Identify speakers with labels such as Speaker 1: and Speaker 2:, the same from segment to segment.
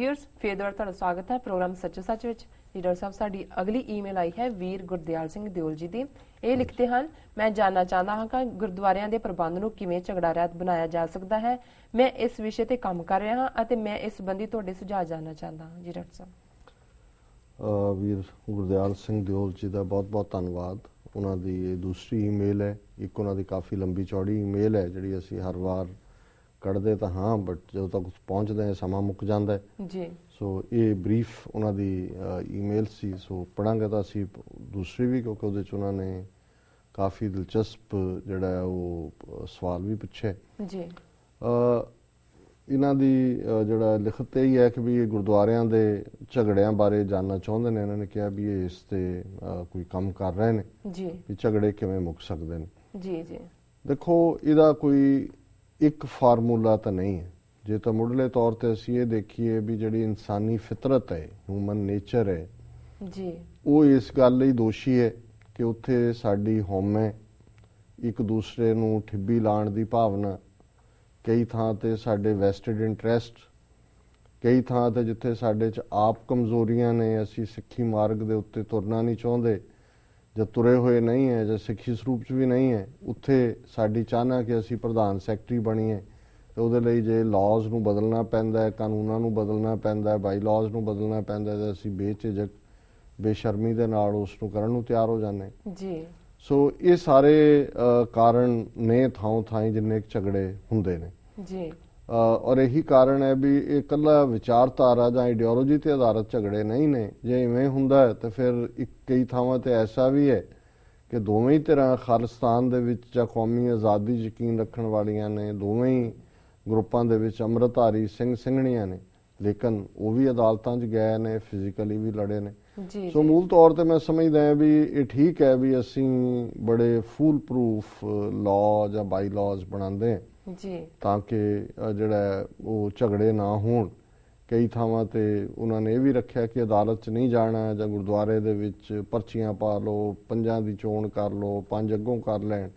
Speaker 1: Viewers फिर दोबारा तुहाडा स्वागत है प्रोग्राम सच्चो सच विच। लीडर साहब साडी अगली ईमेल आई है वीर गुरदयाल सिंह दिओल जी दी। ਇਹ ਲਿਖਦੇ ਹਨ, ਮੈਂ ਜਾਣਨਾ ਚਾਹੁੰਦਾ ਹਾਂ ਕਿ ਗੁਰਦੁਆਰਿਆਂ ਦੇ ਪ੍ਰਬੰਧ ਨੂੰ ਕਿਵੇਂ ਝਗੜਾ ਰਹਿਤ ਬਣਾਇਆ ਜਾ ਸਕਦਾ ਹੈ। ਮੈਂ ਇਸ ਵਿਸ਼ੇ ਤੇ ਕੰਮ ਕਰ ਰਿਹਾ ਹਾਂ ਅਤੇ ਮੈਂ ਇਸ ਸੰਬੰਧੀ ਤੁਹਾਡੇ ਸੁਝਾਅ ਜਾਣਨਾ ਚਾਹੁੰਦਾ ਹਾਂ ਜੀ। ਡਾਕਟਰ ਸਾਹਿਬ
Speaker 2: ਵੀਰ ਗੁਰਦਿਆਲ ਸਿੰਘ ਦਿਓਲ ਜੀ ਦਾ ਬਹੁਤ-ਬਹੁਤ ਧੰਨਵਾਦ। ਉਹਨਾਂ ਦੀ ਇਹ ਦੂਸਰੀ ਈਮੇਲ ਹੈ। ਇੱਕ ਉਹਨਾਂ ਦੀ ਕਾਫੀ ਲੰਬੀ ਚੌੜੀ ਈਮੇਲ ਹੈ ਜਿਹੜੀ ਅਸੀਂ ਹਰ ਵਾਰ ਕੱਢਦੇ ਤਾਂ ਹਾਂ, ਬਟ ਜਦੋਂ ਤੱਕ ਪਹੁੰਚਦੇ ਹਾਂ ਸਮਾਂ ਮੁੱਕ ਜਾਂਦਾ ਹੈ ਜੀ। ਸੋ ਇਹ ਬਰੀਫ ਉਹਨਾਂ ਦੀ ਈਮੇਲ ਸੀ, ਸੋ ਪੜਾਂਗੇ ਤਾਂ ਅਸੀਂ ਦੂਸਰੀ ਵੀ, ਕਿਉਂਕਿ ਉਹਦੇ 'ਚ ਉਹਨਾਂ ਨੇ ਕਾਫੀ ਦਿਲਚਸਪ ਜਿਹੜਾ ਉਹ ਸਵਾਲ ਵੀ ਪੁੱਛਿਆ ਜੀ। ਇਹਨਾਂ ਦੀ ਜਿਹੜਾ ਲਿਖਤ ਇਹ ਹੈ ਕਿ ਵੀ ਇਹ ਗੁਰਦੁਆਰਿਆਂ ਦੇ ਝਗੜਿਆਂ ਬਾਰੇ ਜਾਣਨਾ ਚਾਹੁੰਦੇ ਨੇ। ਇਹਨਾਂ ਨੇ ਕਿਹਾ ਵੀ ਇਹ ਇਸ ਤੇ ਕੋਈ ਕੰਮ ਕਰ ਰਹੇ ਨੇ ਜੀ, ਵੀ ਝਗੜੇ ਕਿਵੇਂ ਮੁੱਕ ਸਕਦੇ ਨੇ ਜੀ। ਜੀ ਦੇਖੋ, ਇਹਦਾ ਕੋਈ ਇੱਕ ਫਾਰਮੂਲਾ ਤਾਂ ਨਹੀਂ ਹੈ। ਜੇ ਤਾਂ ਮੁੱਢਲੇ ਤੌਰ ਤੇ ਅਸੀਂ ਇਹ ਦੇਖੀਏ ਵੀ ਜਿਹੜੀ ਇਨਸਾਨੀ ਫਿਤਰਤ ਹੈ, ਹਿਊਮਨ ਨੇਚਰ ਹੈ ਜੀ, ਉਹ ਇਸ ਗੱਲ ਲਈ ਦੋਸ਼ੀ ਹੈ ਕਿ ਉੱਥੇ ਸਾਡੀ ਹਉਮੈ, ਇੱਕ ਦੂਸਰੇ ਨੂੰ ਠਿੱਬੀ ਲਾਉਣ ਦੀ ਭਾਵਨਾ, ਕਈ ਥਾਂ ਤੇ ਸਾਡੇ ਵੈਸਟਡ ਇੰਟਰਸਟ, ਕਈ ਥਾਂ ਤੇ ਜਿੱਥੇ ਸਾਡੇ 'ਚ ਆਪ ਕਮਜ਼ੋਰੀਆਂ ਨੇ, ਅਸੀਂ ਸਿੱਖੀ ਮਾਰਗ ਦੇ ਉੱਤੇ ਤੁਰਨਾ ਨਹੀਂ ਚਾਹੁੰਦੇ ਜਾਂ ਤੁਰੇ ਹੋਏ ਨਹੀਂ ਹੈ ਜਾਂ ਸਿੱਖੀ ਸਰੂਪ 'ਚ ਵੀ ਨਹੀਂ ਹੈ, ਉੱਥੇ ਸਾਡੀ ਚਾਹਨਾ ਕਿ ਅਸੀਂ ਪ੍ਰਧਾਨ ਸੈਕਟਰੀ ਬਣੀਏ। ਤੇ ਉਹਦੇ ਲਈ ਜੇ ਲਾਜ਼ ਨੂੰ ਬਦਲਣਾ ਪੈਂਦਾ ਹੈ, ਕਾਨੂੰਨਾਂ ਨੂੰ ਬਦਲਣਾ ਪੈਂਦਾ ਹੈ, ਬਾਈ ਲਾਜ਼ ਨੂੰ ਬਦਲਣਾ ਪੈਂਦਾ ਹੈ, ਤਾਂ ਅਸੀਂ ਬੇਝਿਜਕ ਬੇਸ਼ਰਮੀ ਦੇ ਨਾਲ ਉਸ ਨੂੰ ਕਰਨ ਨੂੰ ਤਿਆਰ ਹੋ ਜਾਂਦੇ ਜੀ। ਸੋ ਇਹ ਸਾਰੇ ਕਾਰਨ ਨੇ ਥਾਂ ਥਾਂ ਜਿੰਨੇ ਝਗੜੇ ਹੁੰਦੇ ਨੇ ਜੀ। ਔਰ ਇਹੀ ਕਾਰਨ ਹੈ ਵੀ ਇਹ ਇਕੱਲਾ ਵਿਚਾਰਧਾਰਾ ਜਾਂ ਆਈਡੀਓਲੋਜੀ ਤੇ ਆਧਾਰਿਤ ਝਗੜੇ ਨਹੀਂ ਨੇ। ਜੇ ਇਵੇਂ ਹੁੰਦਾ ਹੈ ਤਾਂ ਫਿਰ ਕਈ ਥਾਵਾਂ ਤੇ ਐਸਾ ਵੀ ਹੈ ਕਿ ਦੋਵੇਂ ਹੀ ਧਿਰਾਂ ਖਾਲਿਸਤਾਨ ਦੇ ਵਿੱਚ ਜਾਂ ਕੌਮੀ ਆਜ਼ਾਦੀ ਯਕੀਨ ਰੱਖਣ ਵਾਲੀਆਂ ਨੇ, ਦੋਵੇਂ ਹੀ ਗਰੁੱਪਾਂ ਦੇ ਵਿੱਚ ਅੰਮ੍ਰਿਤਧਾਰੀ ਸਿੰਘ ਸਿੰਘਣੀਆਂ ਨੇ, ਲੇਕਿਨ ਉਹ ਵੀ ਅਦਾਲਤਾਂ 'ਚ ਗਏ ਨੇ, ਫਿਜ਼ੀਕਲੀ ਵੀ ਲੜੇ ਨੇ। ਸੋ ਮੂਲ ਤੌਰ ਤੇ ਮੈਂ ਸਮਝਦਾ ਹਾਂ ਵੀ ਇਹ ਠੀਕ ਹੈ ਵੀ ਅਸੀਂ ਬੜੇ ਫੂਲ ਪ੍ਰੂਫ ਲਾਅ ਜਾਂ ਬਾਈ ਲਾਜ਼ ਬਣਾਉਂਦੇ ਹਾਂ ਜੀ, ਤਾਂ ਕਿ ਜਿਹੜਾ ਉਹ ਝਗੜੇ ਨਾ ਹੋਣ। ਕਈ ਥਾਵਾਂ ਤੇ ਉਹਨਾਂ ਨੇ ਇਹ ਵੀ ਰੱਖਿਆ ਕਿ ਅਦਾਲਤ 'ਚ ਨਹੀਂ ਜਾਣਾ ਜਾਂ ਗੁਰਦੁਆਰੇ ਦੇ ਵਿੱਚ ਪਰਚੀਆਂ ਪਾ ਲਓ, 5 ਦੀ ਚੋਣ ਕਰ ਲਓ, 5 ਅੱਗੋਂ ਕਰ ਲੈਣ।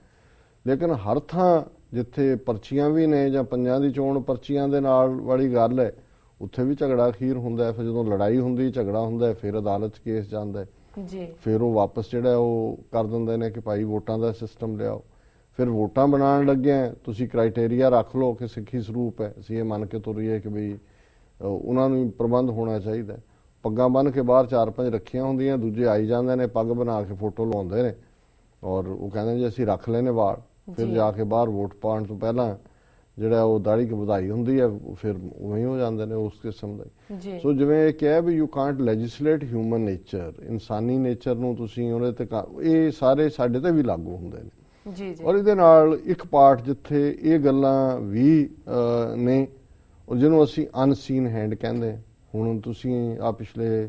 Speaker 2: ਲੇਕਿਨ ਹਰ ਥਾਂ ਜਿੱਥੇ ਪਰਚੀਆਂ ਵੀ ਨੇ ਜਾਂ 5 ਦੀ ਚੋਣ ਪਰਚੀਆਂ ਦੇ ਨਾਲ ਵਾਲੀ ਗੱਲ ਹੈ, ਉੱਥੇ ਵੀ ਝਗੜਾ ਅਖੀਰ ਹੁੰਦਾ ਹੈ। ਫਿਰ ਜਦੋਂ ਲੜਾਈ ਹੁੰਦੀ, ਝਗੜਾ ਹੁੰਦਾ, ਫਿਰ ਅਦਾਲਤ 'ਚ ਕੇਸ ਜਾਂਦਾ ਜੀ। ਫਿਰ ਉਹ ਵਾਪਸ ਜਿਹੜਾ ਉਹ ਕਰ ਦਿੰਦੇ ਨੇ ਕਿ ਭਾਈ ਵੋਟਾਂ ਦਾ ਸਿਸਟਮ ਲਿਆਓ। ਫਿਰ ਵੋਟਾਂ ਬਣਾਉਣ ਲੱਗਿਆ ਤੁਸੀਂ ਕ੍ਰਾਈਟੇਰੀਆ ਰੱਖ ਲਓ ਕਿ ਸਿੱਖੀ ਸਰੂਪ ਹੈ, ਅਸੀਂ ਇਹ ਮੰਨ ਕੇ ਤੁਰੀਏ ਕਿ ਵੀ ਉਹਨਾਂ ਨੂੰ ਪ੍ਰਬੰਧ ਹੋਣਾ ਚਾਹੀਦਾ। ਪੱਗਾਂ ਬੰਨ੍ਹ ਕੇ ਬਾਹਰ 4-5 ਰੱਖੀਆਂ ਹੁੰਦੀਆਂ, ਦੂਜੇ ਆਈ ਜਾਂਦੇ ਨੇ ਪੱਗ ਬਣਾ ਕੇ ਫੋਟੋ ਲਾਉਂਦੇ ਨੇ ਔਰ ਉਹ ਕਹਿੰਦੇ ਜੀ ਅਸੀਂ ਰੱਖ ਲਏ ਨੇ ਵਾਲ। ਫਿਰ ਜਾ ਕੇ ਬਾਹਰ ਵੋਟ ਪਾਉਣ ਤੋਂ ਪਹਿਲਾਂ ਜਿਹੜਾ ਉਹ ਦਾੜੀ ਕੀ ਵਧਾਈ ਹੁੰਦੀ ਹੈ, ਫਿਰ ਉਵੇਂ ਹੋ ਜਾਂਦੇ ਨੇ ਉਸ ਕਿਸਮ ਦਾ। ਸੋ ਜਿਵੇਂ ਇਹ ਕਿਹਾ ਵੀ ਯੂ ਕਾਂਟ ਲੈਜਿਸਲੇਟ ਹਿਊਮਨ ਨੇਚਰ, ਇਨਸਾਨੀ ਨੇਚਰ ਨੂੰ ਤੁਸੀਂ ਉਹਦੇ ਤੇ, ਇਹ ਸਾਰੇ ਸਾਡੇ ਤੇ ਵੀ ਲਾਗੂ ਹੁੰਦੇ ਨੇ ਜੀ। ਔਰ ਇਹਦੇ ਨਾਲ ਇੱਕ ਪਾਰਟ ਜਿੱਥੇ ਇਹ ਗੱਲਾਂ ਵੀ ਨੇ ਔਰ ਜਿਹਨੂੰ ਅਸੀਂ ਅਨਸੀਨ ਹੈਂਡ ਕਹਿੰਦੇ। ਹੁਣ ਤੁਸੀਂ ਆ ਪਿਛਲੇ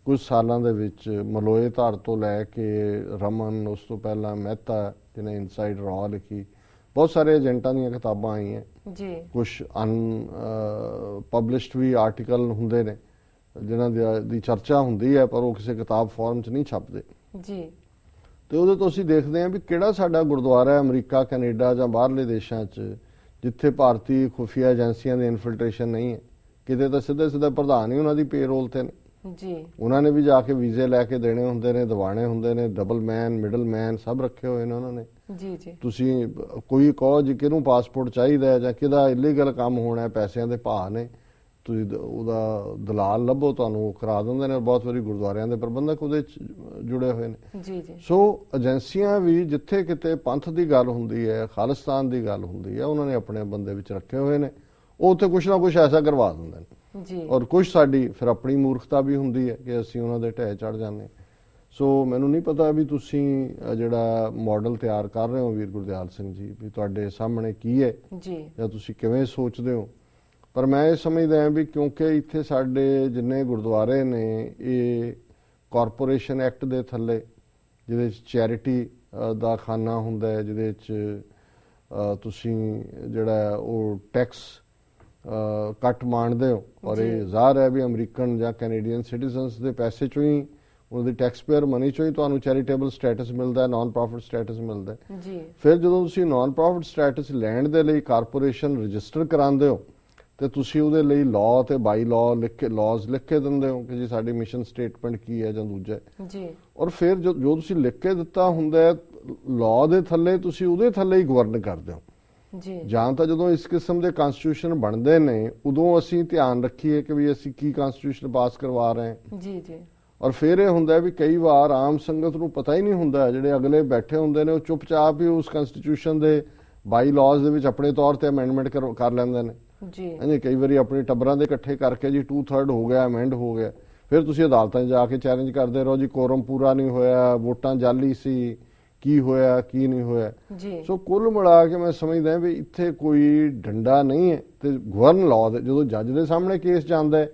Speaker 2: ਕੁਝ ਸਾਲਾਂ ਦੇ ਵਿੱਚ ਮਲੋਏ ਧਾਰ ਤੋਂ ਲੈ ਕੇ ਰਮਨ, ਉਸ ਤੋਂ ਪਹਿਲਾਂ ਮਹਿਤਾ ਜਿਹਨੇ ਇਨਸਾਈਡ ਰਾਅ ਲਿਖੀ, ਬਹੁਤ ਸਾਰੇ ਏਜੰਟਾਂ ਦੀਆਂ ਕਿਤਾਬਾਂ ਆਈਆਂ ਜੀ। ਕੁਛ ਪਬਲਿਸ਼ਡ ਵੀ ਆਰਟੀਕਲ ਹੁੰਦੇ ਨੇ ਜਿਨ੍ਹਾਂ ਦੀ ਚਰਚਾ ਹੁੰਦੀ ਹੈ, ਪਰ ਉਹ ਕਿਸੇ ਕਿਤਾਬ ਫਾਰਮ 'ਚ ਨਹੀਂ ਛਪਦੇ ਜੀ। ਤੇ ਉਹਦੇ ਤੋਂ ਅਸੀਂ ਦੇਖਦੇ ਹਾਂ ਵੀ ਕਿਹੜਾ ਸਾਡਾ ਗੁਰਦੁਆਰਾ ਹੈ ਅਮਰੀਕਾ, ਕੈਨੇਡਾ ਜਾਂ ਬਾਹਰਲੇ ਦੇਸ਼ਾਂ 'ਚ ਜਿੱਥੇ ਭਾਰਤੀ ਖੁਫੀਆ ਏਜੰਸੀਆਂ ਦੀ ਇਨਫਿਲਟ੍ਰੇਸ਼ਨ ਨਹੀਂ ਹੈ। ਕਿਤੇ ਤਾਂ ਸਿੱਧੇ ਪ੍ਰਧਾਨ ਹੀ ਉਹਨਾਂ ਦੀ ਪੇਰੋਲ ਤੇ ਨੇ ਜੀ। ਉਹਨਾਂ ਨੇ ਵੀ ਜਾ ਕੇ ਵੀਜ਼ੇ ਲੈ ਕੇ ਦੇਣੇ ਹੁੰਦੇ ਨੇ, ਦਿਵਾਣੇ ਹੁੰਦੇ ਨੇ, ਡਬਲ ਮੈਨ, ਮਿਡਲ ਮੈਨ ਸਭ ਰੱਖੇ ਹੋਏ ਨੇ ਉਹਨਾਂ ਨੇ ਜੀ। ਜੀ ਤੁਸੀਂ ਕੋਈ ਕਹੋ ਜੀ ਕਿਹਨੂੰ ਪਾਸਪੋਰਟ ਚਾਹੀਦਾ ਜਾਂ ਕਿਹਦਾ ਇਲੀਗਲ ਕੰਮ ਹੋਣਾ, ਪੈਸਿਆਂ ਦੇ ਭਾਅ ਨੇ, ਤੁਸੀਂ ਉਹਦਾ ਦਲਾਲ ਲੱਭੋ, ਤੁਹਾਨੂੰ ਉਹ ਕਰਾ ਦਿੰਦੇ ਨੇ। ਬਹੁਤ ਵਾਰੀ ਗੁਰਦੁਆਰਿਆਂ ਦੇ ਪ੍ਰਬੰਧਕ ਉਹਦੇ 'ਚ ਜੁੜੇ ਹੋਏ ਨੇ ਜੀ। ਜੀ ਸੋ ਏਜੰਸੀਆਂ ਵੀ ਜਿੱਥੇ ਕਿਤੇ ਪੰਥ ਦੀ ਗੱਲ ਹੁੰਦੀ ਹੈ, ਖਾਲਿਸਤਾਨ ਦੀ ਗੱਲ ਹੁੰਦੀ ਹੈ, ਉਹਨਾਂ ਨੇ ਆਪਣੇ ਬੰਦੇ ਵਿੱਚ ਰੱਖੇ ਹੋਏ ਨੇ। ਉਹ ਉੱਥੇ ਕੁਛ ਨਾ ਕੁਛ ਐਸਾ ਕਰਵਾ ਦਿੰਦੇ ਨੇ ਜੀ। ਔਰ ਕੁਛ ਸਾਡੀ ਫਿਰ ਆਪਣੀ ਮੂਰਖਤਾ ਵੀ ਹੁੰਦੀ ਹੈ ਕਿ ਅਸੀਂ ਉਹਨਾਂ ਦੇ ਢਹਿ ਚੜ੍ਹ ਜਾਂਦੇ। ਸੋ ਮੈਨੂੰ ਨਹੀਂ ਪਤਾ ਵੀ ਤੁਸੀਂ ਜਿਹੜਾ ਮਾਡਲ ਤਿਆਰ ਕਰ ਰਹੇ ਹੋ ਵੀਰ ਗੁਰਦਿਆਲ ਸਿੰਘ ਜੀ, ਵੀ ਤੁਹਾਡੇ ਸਾਹਮਣੇ ਕੀ ਹੈ ਜੀ ਜਾਂ ਤੁਸੀਂ ਕਿਵੇਂ ਸੋਚਦੇ ਹੋ। ਪਰ ਮੈਂ ਇਹ ਸਮਝਦਾ ਹਾਂ ਵੀ ਕਿਉਂਕਿ ਇੱਥੇ ਸਾਡੇ ਜਿੰਨੇ ਗੁਰਦੁਆਰੇ ਨੇ ਇਹ ਕਾਰਪੋਰੇਸ਼ਨ ਐਕਟ ਦੇ ਥੱਲੇ, ਜਿਹਦੇ 'ਚ ਚੈਰਿਟੀ ਦਾ ਖਾਨਾ ਹੁੰਦਾ ਹੈ, ਜਿਹਦੇ 'ਚ ਤੁਸੀਂ ਜਿਹੜਾ ਉਹ ਟੈਕਸ ਕੱਟ ਮਾਣਦੇ ਹੋ। ਔਰ ਇਹ ਜ਼ਾਹਰ ਹੈ ਵੀ ਅਮਰੀਕਨ ਜਾਂ ਕੈਨੇਡੀਅਨ ਸਿਟੀਜ਼ਨਸ ਦੇ ਪੈਸੇ 'ਚੋਂ ਹੀ, ਉਹਨਾਂ ਦੀ ਟੈਕਸ ਪੇਅਰ ਮਨੀ 'ਚੋਂ ਹੀ ਤੁਹਾਨੂੰ ਚੈਰੀਟੇਬਲ ਸਟੇਟਸ ਮਿਲਦਾ ਹੈ, ਨਾਨ ਪ੍ਰੋਫਿਟ ਸਟੇਟਸ ਮਿਲਦਾ ਜੀ। ਫਿਰ ਜਦੋਂ ਤੁਸੀਂ ਨਾਨ ਪ੍ਰੋਫਿਟ ਸਟੇਟਸ ਲੈਣ ਦੇ ਲਈ ਕਾਰਪੋਰੇਸ਼ਨ ਰਜਿਸਟਰ ਕਰਾਉਂਦੇ ਹੋ ਤੇ ਤੁਸੀਂ ਉਹਦੇ ਲਈ ਲਾਅ ਤੇ ਬਾਈ ਲਾਅ ਲਿਖ ਕੇ ਲਿਖ ਕੇ ਦਿੰਦੇ ਹੋ ਕਿ ਜੀ ਸਾਡੀ ਮਿਸ਼ਨ ਸਟੇਟਮੈਂਟ ਕੀ ਹੈ ਜਾਂ ਦੂਜਾ
Speaker 1: ਜੀ।
Speaker 2: ਔਰ ਫਿਰ ਜੋ ਤੁਸੀਂ ਲਿਖ ਕੇ ਦਿੱਤਾ ਹੁੰਦਾ ਹੈ ਲਾਅ ਦੇ ਥੱਲੇ, ਤੁਸੀਂ ਉਹਦੇ ਥੱਲੇ ਹੀ ਗਵਰਨ ਕਰਦੇ ਹੋ
Speaker 1: ਜੀ।
Speaker 2: ਜਾਂ ਤਾਂ ਜਦੋਂ ਇਸ ਕਿਸਮ ਦੇ ਕਨਸਟੀਟਿਊਸ਼ਨ ਬਣਦੇ ਨੇ ਉਦੋਂ ਅਸੀਂ ਧਿਆਨ ਰੱਖੀਏ ਕਿ ਵੀ ਅਸੀਂ ਕੀ ਕਨਸਟੀਟਿਊਸ਼ਨ ਪਾਸ ਕਰਵਾ ਰਹੇ ਹਾਂ।
Speaker 1: ਜੀ ਜੀ।
Speaker 2: ਔਰ ਫਿਰ ਇਹ ਹੁੰਦਾ ਵੀ ਕਈ ਵਾਰ ਆਮ ਸੰਗਤ ਨੂੰ ਪਤਾ ਹੀ ਨਹੀਂ ਹੁੰਦਾ, ਜਿਹੜੇ ਅਗਲੇ ਬੈਠੇ ਹੁੰਦੇ ਨੇ ਉਹ ਚੁੱਪਚਾਪ ਹੀ ਉਸ ਕਨਸਟੀਟਿਊਸ਼ਨ ਦੇ ਬਾਈ ਲਾਜ਼ ਦੇ ਵਿੱਚ ਆਪਣੇ ਤੌਰ ਤੇ ਅਮੈਂਡਮੈਂਟ ਕਰ ਲੈਂਦੇ ਨੇ
Speaker 1: ਜੀ।
Speaker 2: ਹਾਂਜੀ, ਕਈ ਵਾਰੀ ਆਪਣੀ ਟੱਬਰਾਂ ਦੇ ਇਕੱਠੇ ਕਰਕੇ ਜੀ 2/3 ਹੋ ਗਿਆ, ਅਮੈਂਡ ਹੋ ਗਿਆ, ਫਿਰ ਤੁਸੀਂ ਅਦਾਲਤਾਂ 'ਚ ਜਾ ਕੇ ਚੈਲੰਜ ਕਰਦੇ ਰਹੋ ਜੀ ਕੋਰਮ ਪੂਰਾ ਨਹੀਂ ਹੋਇਆ, ਵੋਟਾਂ ਜਾਲੀ ਸੀ, ਕੀ ਹੋਇਆ ਕੀ ਨਹੀਂ ਹੋਇਆ। ਸੋ ਕੁੱਲ ਮਿਲਾ ਕੇ ਮੈਂ ਸਮਝਦਾ ਵੀ ਇੱਥੇ ਕੋਈ ਡੰਡਾ ਨਹੀਂ ਹੈ ਤੇ ਗਵਰਨ ਲਾਅ ਦੇ ਜਦੋਂ ਜੱਜ ਦੇ ਸਾਹਮਣੇ ਕੇਸ ਜਾਂਦਾ ਹੈ,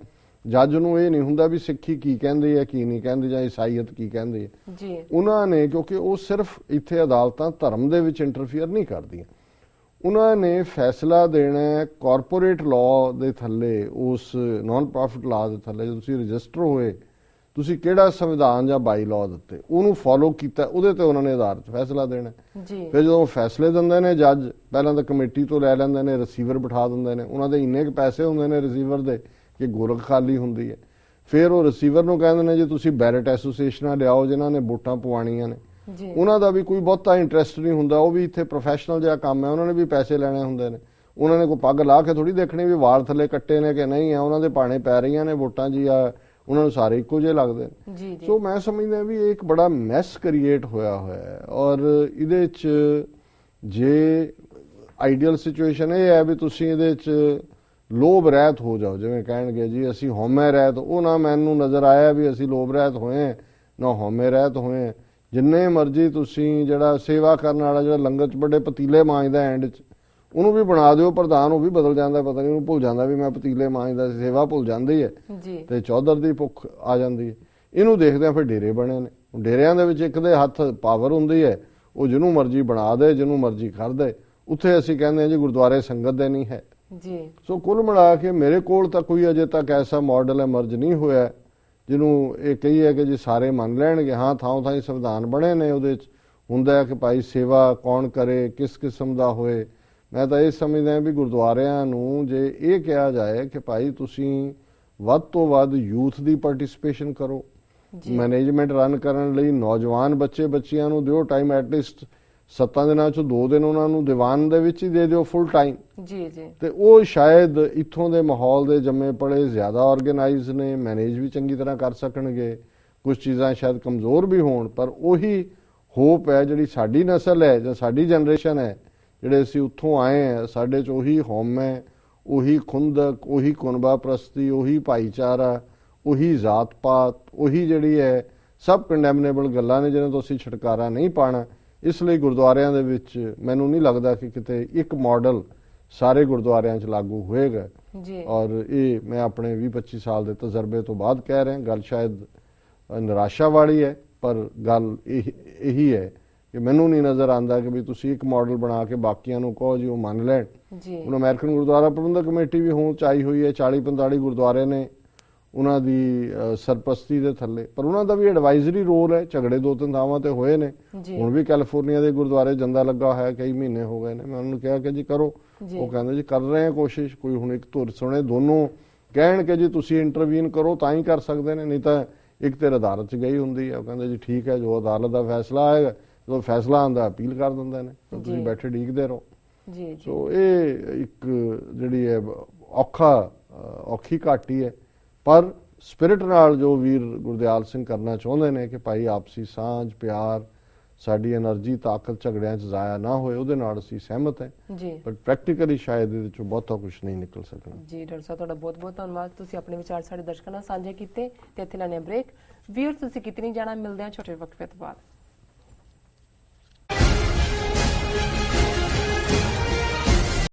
Speaker 2: ਜੱਜ ਨੂੰ ਇਹ ਨਹੀਂ ਹੁੰਦਾ ਵੀ ਸਿੱਖੀ ਕੀ ਕਹਿੰਦੀ ਹੈ ਕੀ ਨਹੀਂ ਕਹਿੰਦੀ ਜਾਂ ਈਸਾਈਅਤ ਕੀ ਕਹਿੰਦੀ ਹੈ
Speaker 1: ਜੀ।
Speaker 2: ਉਹਨਾਂ ਨੇ, ਕਿਉਂਕਿ ਉਹ ਸਿਰਫ ਇੱਥੇ ਅਦਾਲਤਾਂ ਧਰਮ ਦੇ ਵਿੱਚ ਇੰਟਰਫੀਅਰ ਨਹੀਂ ਕਰਦੀਆਂ, ਉਹਨਾਂ ਨੇ ਫੈਸਲਾ ਦੇਣਾ ਕਾਰਪੋਰੇਟ ਲਾਅ ਦੇ ਥੱਲੇ, ਉਸ ਨਾਨ ਪ੍ਰੋਫਿਟ ਲਾਅ ਦੇ ਥੱਲੇ ਤੁਸੀਂ ਰਜਿਸਟਰ ਹੋਏ, ਤੁਸੀਂ ਕਿਹੜਾ ਸੰਵਿਧਾਨ ਜਾਂ ਬਾਈ ਲਾਅ ਦਿੱਤੇ ਉਹਨੂੰ ਫੋਲੋ ਕੀਤਾ, ਉਹਦੇ ਤੇ ਉਹਨਾਂ ਨੇ ਆਧਾਰਿਤ ਫੈਸਲਾ ਦੇਣਾ ਜੀ। ਫਿਰ ਜਦੋਂ ਫੈਸਲੇ ਦਿੰਦੇ ਨੇ ਜੱਜ, ਪਹਿਲਾਂ ਤਾਂ ਕਮੇਟੀ ਤੋਂ ਲੈ ਲੈਂਦੇ ਨੇ, ਰਿਸੀਵਰ ਬਿਠਾ ਦਿੰਦੇ ਨੇ, ਉਹਨਾਂ ਦੇ ਇੰਨੇ ਕੁ ਪੈਸੇ ਹੁੰਦੇ ਨੇ ਰਿਸੀਵਰ ਦੇ ਕਿ ਗੋਲਕ ਖਾਲੀ ਹੁੰਦੀ ਹੈ। ਫਿਰ ਉਹ ਰਿਸੀਵਰ ਨੂੰ ਕਹਿੰਦੇ ਨੇ ਜੀ ਤੁਸੀਂ ਬੈਰਟ ਐਸੋਸੀਏਸ਼ਨਾਂ ਲਿਆਓ ਜਿਨ੍ਹਾਂ ਨੇ ਵੋਟਾਂ ਪਵਾਉਣੀਆਂ ਨੇ, ਉਹਨਾਂ ਦਾ ਵੀ ਕੋਈ ਬਹੁਤਾ ਇੰਟਰਸਟ ਨਹੀਂ ਹੁੰਦਾ, ਉਹ ਵੀ ਇੱਥੇ ਪ੍ਰੋਫੈਸ਼ਨਲ ਜਿਹਾ ਕੰਮ ਹੈ, ਉਹਨਾਂ ਨੇ ਵੀ ਪੈਸੇ ਲੈਣੇ ਹੁੰਦੇ ਨੇ, ਉਹਨਾਂ ਨੇ ਕੋਈ ਪੱਗ ਲਾ ਕੇ ਥੋੜੀ ਦੇਖਣੀ ਵੀ ਵਾਲ ਥੱਲੇ ਕੱਟੇ ਨੇ ਕਿ ਨਹੀਂ ਆ, ਉਹਨਾਂ ਦੇ ਭਾਣੇ ਪੈ ਰਹੀਆਂ ਨੇ ਵੋਟਾਂ ਜੀ, ਆ ਉਹਨਾਂ ਨੂੰ ਸਾਰੇ ਇੱਕੋ ਜਿਹੇ ਲੱਗਦੇ ਨੇ। ਸੋ ਮੈਂ ਸਮਝਦਾ ਵੀ ਇਹ ਇੱਕ ਬੜਾ ਮੈਸ ਕ੍ਰੀਏਟ ਹੋਇਆ ਹੈ ਔਰ ਇਹਦੇ 'ਚ ਜੇ ਆਈਡੀਅਲ ਸਿਚੁਏਸ਼ਨ ਇਹ ਹੈ ਵੀ ਤੁਸੀਂ ਇਹਦੇ 'ਚ ਲੋਭ ਰਹਿਤ ਹੋ ਜਾਓ, ਜਿਵੇਂ ਕਹਿਣਗੇ ਜੀ ਅਸੀਂ ਹਉਮੈ ਰਹਿਤ, ਉਹ ਨਾ ਮੈਨੂੰ ਨਜ਼ਰ ਆਇਆ ਵੀ ਅਸੀਂ ਲੋਭ ਰਹਿਤ ਹੋਏ ਨਾ ਹਉਮੈ ਰਹਿਤ ਹੋਏ। ਜਿੰਨੇ ਮਰਜ਼ੀ ਤੁਸੀਂ ਜਿਹੜਾ ਸੇਵਾ ਕਰਨ ਵਾਲਾ ਜਿਹੜਾ ਲੰਗਰ 'ਚ ਵੱਡੇ ਪਤੀਲੇ ਮਾਂਜਦਾ ਐਂਡ 'ਚ, ਉਹਨੂੰ ਵੀ ਬਣਾ ਦਿਓ ਪ੍ਰਧਾਨ, ਉਹ ਵੀ ਬਦਲ ਜਾਂਦਾ, ਪਤਾ ਨਹੀਂ ਉਹਨੂੰ ਭੁੱਲ ਜਾਂਦਾ ਵੀ ਮੈਂ ਪਤੀਲੇ ਮਾਂਜਦਾ, ਸੇਵਾ ਭੁੱਲ ਜਾਂਦੀ ਹੈ ਤੇ ਚੌਧਰ ਦੀ ਭੁੱਖ ਆ ਜਾਂਦੀ ਹੈ। ਇਹਨੂੰ ਦੇਖਦੇ ਆ ਫਿਰ ਡੇਰੇ ਬਣੇ ਨੇ, ਡੇਰਿਆਂ ਦੇ ਵਿੱਚ ਇੱਕ ਦੇ ਹੱਥ ਪਾਵਰ ਹੁੰਦੀ ਹੈ, ਉਹ ਜਿਹਨੂੰ ਮਰਜ਼ੀ ਬਣਾ ਦੇ, ਜਿਹਨੂੰ ਮਰਜ਼ੀ ਕਰ ਦੇ, ਉੱਥੇ ਅਸੀਂ ਕਹਿੰਦੇ ਹਾਂ ਜੀ ਗੁਰਦੁਆਰੇ ਸੰਗਤ ਦੇ ਨਹੀਂ ਹੈ ਜੀ। ਸੋ ਕੁੱਲ ਮਿਲਾ ਕੇ ਮੇਰੇ ਕੋਲ ਤਾਂ ਕੋਈ ਅਜੇ ਤੱਕ ਐਸਾ ਮਾਡਲ ਐਮਰਜ ਨਹੀਂ ਹੋਇਆ ਜਿਹਨੂੰ ਇਹ ਕਹੀਏ ਕਿ ਜੀ ਸਾਰੇ ਮੰਨ ਲੈਣਗੇ। ਹਾਂ, ਥਾਂ ਥਾਂ ਸੰਵਿਧਾਨ ਬਣੇ ਨੇ, ਉਹਦੇ 'ਚ ਹੁੰਦਾ ਕਿ ਭਾਈ ਸੇਵਾ ਕੌਣ ਕਰੇ, ਕਿਸ ਕਿਸਮ ਦਾ ਹੋਏ। ਮੈਂ ਤਾਂ ਇਹ ਸਮਝਦਾ ਵੀ ਗੁਰਦੁਆਰਿਆਂ ਨੂੰ ਜੇ ਇਹ ਕਿਹਾ ਜਾਏ ਕਿ ਭਾਈ ਤੁਸੀਂ ਵੱਧ ਤੋਂ ਵੱਧ ਯੂਥ ਦੀ ਪਾਰਟਿਸਿਪੇਸ਼ਨ ਕਰੋ, ਮੈਨੇਜਮੈਂਟ ਰਨ ਕਰਨ ਲਈ ਨੌਜਵਾਨ ਬੱਚਿਆਂ ਨੂੰ ਦਿਓ ਟਾਈਮ, ਐਟਲੀਸਟ 7 ਦਿਨਾਂ 'ਚੋਂ 2 ਦਿਨ ਉਹਨਾਂ ਨੂੰ ਦੀਵਾਨ ਦੇ ਵਿੱਚ ਹੀ ਦੇ ਦਿਓ ਫੁੱਲ ਟਾਈਮ ਜੀ ਜੀ, ਤੇ ਉਹ ਸ਼ਾਇਦ ਇੱਥੋਂ ਦੇ ਮਾਹੌਲ ਦੇ ਜੰਮੇ ਪੜੇ ਜ਼ਿਆਦਾ ਆਰਗੇਨਾਈਜ਼ ਨੇ, ਮੈਨੇਜ ਵੀ ਚੰਗੀ ਤਰ੍ਹਾਂ ਕਰ ਸਕਣਗੇ। ਕੁਝ ਚੀਜ਼ਾਂ ਸ਼ਾਇਦ ਕਮਜ਼ੋਰ ਵੀ ਹੋਣ, ਪਰ ਉਹੀ ਹੋਪ ਹੈ ਜਿਹੜੀ ਸਾਡੀ ਨਸਲ ਹੈ ਜਾਂ ਸਾਡੀ ਜਨਰੇਸ਼ਨ ਹੈ, ਜਿਹੜੇ ਅਸੀਂ ਉੱਥੋਂ ਆਏ ਹਾਂ, ਸਾਡੇ 'ਚ ਉਹੀ ਹਉਮੈ, ਉਹੀ ਖੁੰਦਕ, ਉਹੀ ਕੁਨਬਾ ਪ੍ਰਸਤੀ, ਉਹੀ ਭਾਈਚਾਰਾ, ਉਹੀ ਜ਼ਾਤ ਪਾਤ, ਉਹੀ ਜਿਹੜੀ ਹੈ ਸਭ ਕੰਡੈਮਨੇਬਲ ਗੱਲਾਂ ਨੇ ਜਿਹਨਾਂ ਤੋਂ ਅਸੀਂ ਛੁਟਕਾਰਾ ਨਹੀਂ ਪਾਣਾ। ਇਸ ਲਈ ਗੁਰਦੁਆਰਿਆਂ ਦੇ ਵਿੱਚ ਮੈਨੂੰ ਨਹੀਂ ਲੱਗਦਾ ਕਿ ਕਿਤੇ ਇੱਕ ਮਾਡਲ ਸਾਰੇ ਗੁਰਦੁਆਰਿਆਂ 'ਚ ਲਾਗੂ ਹੋਏਗਾ ਜੀ। ਔਰ ਇਹ ਮੈਂ ਆਪਣੇ 20-25 ਸਾਲ ਦੇ ਤਜਰਬੇ ਤੋਂ ਬਾਅਦ ਕਹਿ ਰਿਹਾ, ਗੱਲ ਸ਼ਾਇਦ ਨਿਰਾਸ਼ਾ ਵਾਲੀ ਹੈ, ਪਰ ਗੱਲ ਇਹੀ ਹੈ ਕਿ ਮੈਨੂੰ ਨਹੀਂ ਨਜ਼ਰ ਆਉਂਦਾ ਕਿ ਵੀ ਤੁਸੀਂ ਇੱਕ ਮਾਡਲ ਬਣਾ ਕੇ ਬਾਕੀਆਂ ਨੂੰ ਕਹੋ ਜੀ ਉਹ ਮੰਨ ਲੈਣ ਜੀ। ਹੁਣ ਅਮਰੀਕਨ ਗੁਰਦੁਆਰਾ ਪ੍ਰਬੰਧਕ ਕਮੇਟੀ ਵੀ ਹੁਣ ਚਾਈ ਹੋਈ ਹੈ, 40-45 ਗੁਰਦੁਆਰੇ ਨੇ ਉਹਨਾਂ ਦੀ ਸਰਪ੍ਰਸਤੀ ਦੇ ਥੱਲੇ, ਪਰ ਉਹਨਾਂ ਦਾ ਵੀ ਐਡਵਾਈਜ਼ਰੀ ਰੋਲ ਹੈ। ਝਗੜੇ 2-3 ਥਾਵਾਂ ਤੇ ਹੋਏ ਨੇ, ਹੁਣ ਵੀ ਕੈਲੀਫੋਰਨੀਆ ਦੇ ਗੁਰਦੁਆਰੇ ਜੰਦਾ ਲੱਗਾ ਹੋਇਆ, ਕਈ ਮਹੀਨੇ ਹੋ ਗਏ ਨੇ। ਮੈਂ ਉਹਨੂੰ ਕਿਹਾ ਕਿ ਜੀ ਕਰੋ, ਉਹ ਕਹਿੰਦੇ ਜੀ ਕਰ ਰਹੇ ਆ ਕੋਸ਼ਿਸ਼, ਕੋਈ ਹੁਣ ਇੱਕ ਧੁਰ ਸੁਣੇ, ਦੋਨੋਂ ਕਹਿਣ ਕਿ ਜੀ ਤੁਸੀਂ ਇੰਟਰਵੀਨ ਕਰੋ ਤਾਂ ਹੀ ਕਰ ਸਕਦੇ ਨੇ, ਨਹੀਂ ਤਾਂ ਇੱਕ ਧਿਰ ਅਦਾਲਤ 'ਚ ਗਈ ਹੁੰਦੀ ਹੈ, ਉਹ ਕਹਿੰਦੇ ਜੀ ਠੀਕ ਹੈ ਜੋ ਅਦਾਲਤ ਦਾ ਫੈਸਲਾ ਆਏਗਾ, ਜਦੋਂ ਫੈਸਲਾ ਆਉਂਦਾ ਅਪੀਲ ਕਰ ਦਿੰਦੇ ਨੇ, ਤੁਸੀਂ ਬੈਠੇ ਡੀਕਦੇ ਰਹੋ ਜੀ। ਸੋ ਇਹ ਇੱਕ ਜਿਹੜੀ ਹੈ ਔਖੀ ਘਾਟੀ ਹੈ, ਪਰ ਸਪਿਰਿਟ ਨਾਲ ਜੋ ਵੀਰ ਗੁਰਦਿਆਲ ਸਿੰਘ ਕਰਨਾ ਚਾਹੁੰਦੇ ਨੇ ਕਿ ਭਾਈ ਆਪਸੀ ਸਾਂਝ, ਪਿਆਰ, ਸਾਡੀ એનર્ਜੀ, ਤਾਕਤ ਝਗੜਿਆਂ 'ਚ ਜ਼ਾਇਆ ਨਾ ਹੋਏ, ਉਹਦੇ ਨਾਲ ਅਸੀਂ ਸਹਿਮਤ ਹੈ ਜੀ। ਪਰ ਪ੍ਰੈਕਟੀਕਲੀ ਸ਼ਾਇਦ ਇਹਦੇ 'ਚੋਂ ਬਹੁਤਾ ਕੁਝ ਨਹੀਂ ਨਿਕਲ ਸਕਣਾ ਜੀ। ਡਾਕਟਰ ਸਾਹਿਬ ਤੁਹਾਡਾ ਬਹੁਤ ਬਹੁਤ ਧੰਨਵਾਦ, ਤੁਸੀਂ ਆਪਣੇ ਵਿਚਾਰ ਸਾਡੇ ਦਰਸ਼ਕਾਂ ਨਾਲ ਸਾਂਝੇ ਕੀਤੇ ਤੇ ਇੱਥੇ ਲੈਣੇ ਬ੍ਰੇਕ। ਵੀਰ ਤੁਸੀਂ ਕਿਤੇ ਨਹੀਂ ਜਾਣਾ, ਮਿਲਦੇ ਹਾਂ ਛੋਟੇ ਵਕਫੇ ਤੋਂ ਬਾਅਦ।